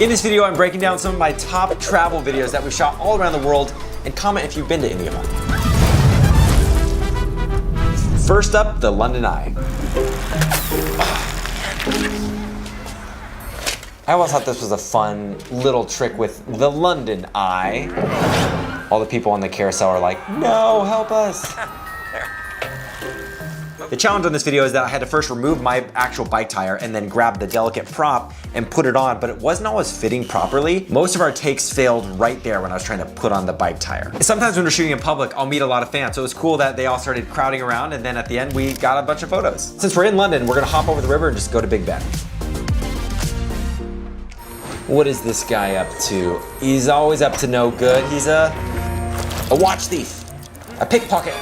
In this video, I'm breaking down some of my top travel videos that we shot all around the world, and comment if you've been to any of them. First up, the London Eye. I always thought this was a fun little trick with the London Eye. All the people on the carousel are like, no, help us. The challenge on this video is that I had to first remove my actual bike tire and then grab the delicate prop and put it on, but it wasn't always fitting properly. Most of our takes failed right there when I was trying to put on the bike tire. Sometimes when we're shooting in public, I'll meet a lot of fans, so it was cool that they all started crowding around, and then at the end, we got a bunch of photos. Since we're in London, we're gonna hop over the river and just go to Big Ben. What is this guy up to? He's always up to no good. He's a watch thief, a pickpocket.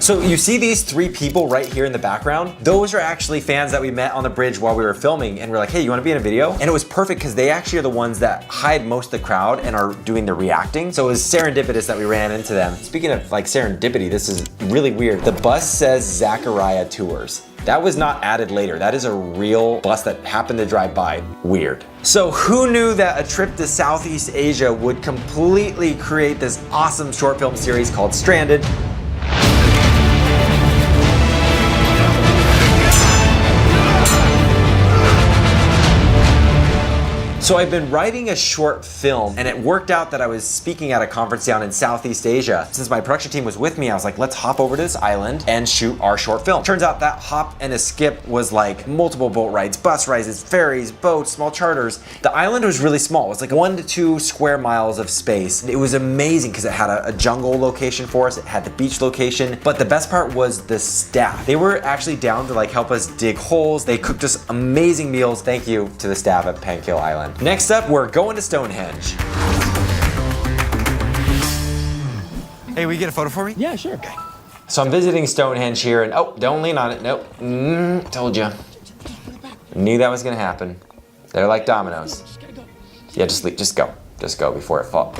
So you see these three people right here in the background? Those are actually fans that we met on the bridge while we were filming, and we're like, hey, you wanna be in a video? And it was perfect because they actually are the ones that hide most of the crowd and are doing the reacting. So it was serendipitous that we ran into them. Speaking of like serendipity, this is really weird. The bus says Zachariah Tours. That was not added later. That is a real bus that happened to drive by. Weird. So who knew that a trip to Southeast Asia would completely create this awesome short film series called Stranded? So I've been writing a short film, and it worked out that I was speaking at a conference down in Southeast Asia. Since my production team was with me, I was like, let's hop over to this island and shoot our short film. Turns out that hop and a skip was like multiple boat rides, bus rides, ferries, boats, small charters. The island was really small. It was like 1 to 2 square miles of space. It was amazing because it had a jungle location for us. It had the beach location, but the best part was the staff. They were actually down to like help us dig holes. They cooked us amazing meals. Thank you to the staff at Pankill Island. Next up, we're going to Stonehenge. Hey, will you get a photo for me? Yeah, sure. Okay. So I'm visiting Stonehenge here, and oh, don't lean on it. Nope. Told you. Knew that was gonna happen. They're like dominoes. Yeah, just go. Just go before it falls.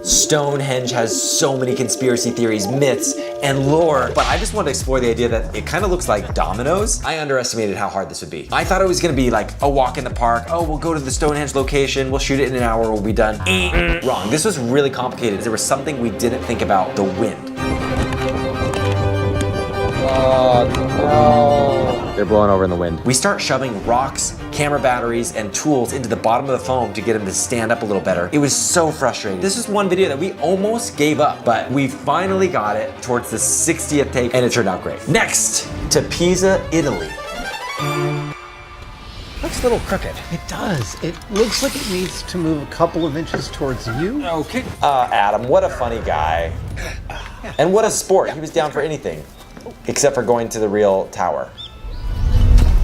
Stonehenge has so many conspiracy theories, myths, and lore, but I just wanted to explore the idea that it kind of looks like dominoes. I underestimated how hard this would be. I thought it was gonna be like a walk in the park. Oh, we'll go to the Stonehenge location, we'll shoot it in an hour, we'll be done. Wrong, this was really complicated. There was something we didn't think about, the wind. Oh no. They're blowing over in the wind. We start shoving rocks, camera batteries, and tools into the bottom of the foam to get them to stand up a little better. It was so frustrating. This is one video that we almost gave up, but we finally got it towards the 60th take, and it turned out great. Next, to Pisa, Italy. Looks a little crooked. It does. It looks like it needs to move a couple of inches towards you. Okay. Adam, what a funny guy. And what a sport. He was down for anything, except for going to the real tower,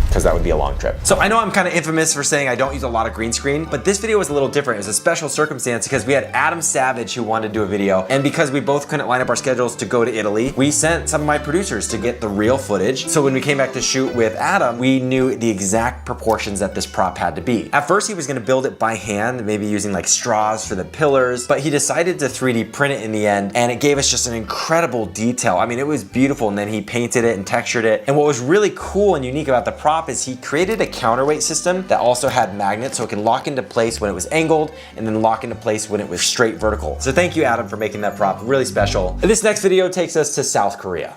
because that would be a long trip. So I know I'm kind of infamous for saying I don't use a lot of green screen, but this video was a little different. It was a special circumstance because we had Adam Savage who wanted to do a video, and because we both couldn't line up our schedules to go to Italy, we sent some of my producers to get the real footage. So when we came back to shoot with Adam, we knew the exact proportions that this prop had to be. At first he was gonna build it by hand, maybe using like straws for the pillars, but he decided to 3D print it in the end, and it gave us just an incredible detail. I mean, it was beautiful, and then he painted it and textured it. And what was really cool and unique about the prop is he created a counterweight system that also had magnets, so it can lock into place when it was angled and then lock into place when it was straight vertical. So thank you, Adam, for making that prop really special. This next video takes us to South Korea.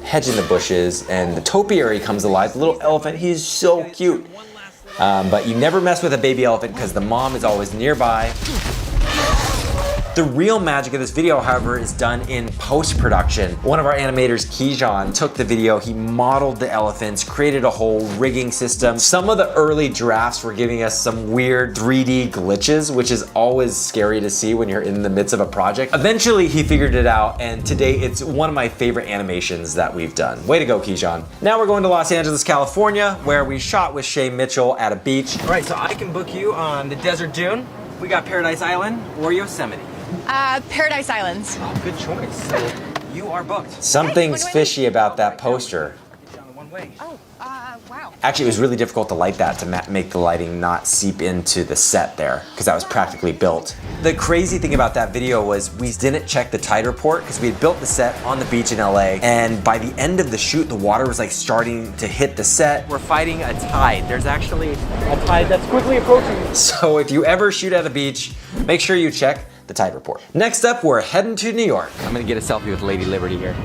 Hedge in the bushes, and the topiary comes alive. The little elephant, he's so cute. But you never mess with a baby elephant because the mom is always nearby. The real magic of this video, however, is done in post-production. One of our animators, Kijan, took the video, he modeled the elephants, created a whole rigging system. Some of the early drafts were giving us some weird 3D glitches, which is always scary to see when you're in the midst of a project. Eventually, he figured it out, and today it's one of my favorite animations that we've done. Way to go, Kijan. Now we're going to Los Angeles, California, where we shot with Shay Mitchell at a beach. All right, so I can book you on the Desert Dune. We got Paradise Island or Yosemite. Paradise Islands. Oh, good choice. So you are booked. Something's fishy about that poster. Down the one way. Oh, Wow. Actually, it was really difficult to light that to make the lighting not seep into the set there, because that was practically built. The crazy thing about that video was we didn't check the tide report because we had built the set on the beach in LA, and by the end of the shoot, the water was like starting to hit the set. We're fighting a tide. There's actually a tide that's quickly approaching. So if you ever shoot at a beach, make sure you check the tide report. Next up, we're heading to New York. I'm gonna get a selfie with Lady Liberty here.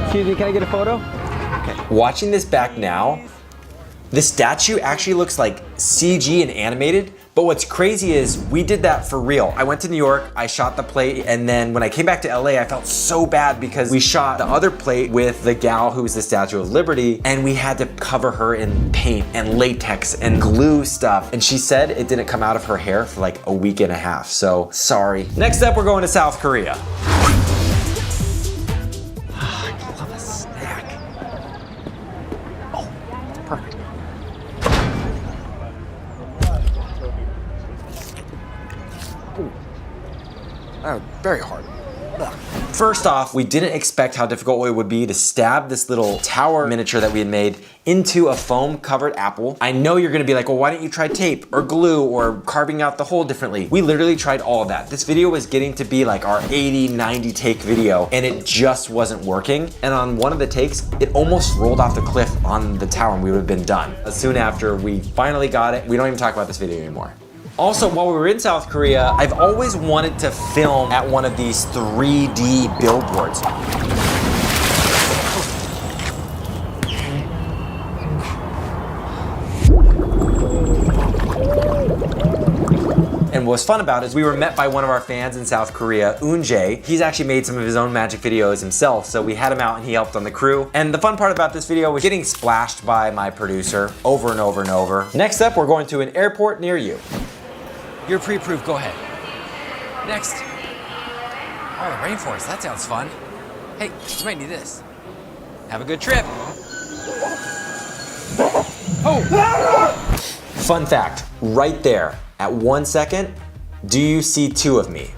Excuse me, can I get a photo? Okay. Watching this back now, the statue actually looks like CG and animated, but what's crazy is we did that for real. I went to New York, I shot the plate, and then when I came back to LA, I felt so bad because we shot the other plate with the gal who's the Statue of Liberty, and we had to cover her in paint and latex and glue stuff. And she said it didn't come out of her hair for like a week and a half, so sorry. Next up, we're going to South Korea. I love a snack. Oh, perfect. Very hard. Ugh. First off, we didn't expect how difficult it would be to stab this little tower miniature that we had made into a foam covered apple. I know you're gonna be like, well, why didn't you try tape or glue or carving out the hole differently? We literally tried all of that. This video was getting to be like our 80, 90 take video, and it just wasn't working. And on one of the takes, it almost rolled off the cliff on the tower and we would have been done. Soon after we finally got it, we don't even talk about this video anymore. Also, while we were in South Korea, I've always wanted to film at one of these 3D billboards. And what's fun about it is we were met by one of our fans in South Korea, Unjae. He's actually made some of his own magic videos himself, so we had him out and he helped on the crew. And the fun part about this video was getting splashed by my producer over and over and over. Next up, we're going to an airport near you. You're pre-approved, go ahead. Next. Oh, the rainforest, that sounds fun. Hey, you might need this. Have a good trip. Oh! Fun fact, right there, at 1 second, do you see two of me?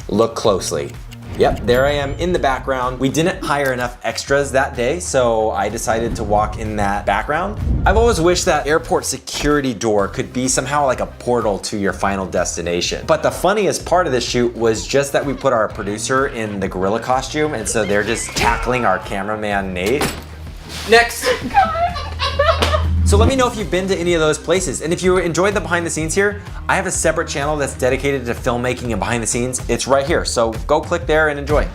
Look closely. Yep, there I am in the background. We didn't hire enough extras that day, so I decided to walk in that background. I've always wished that airport security door could be somehow like a portal to your final destination. But the funniest part of this shoot was just that we put our producer in the gorilla costume, and so they're just tackling our cameraman, Nate. Next! So let me know if you've been to any of those places. And if you enjoyed the behind the scenes here, I have a separate channel that's dedicated to filmmaking and behind the scenes. It's right here, so go click there and enjoy.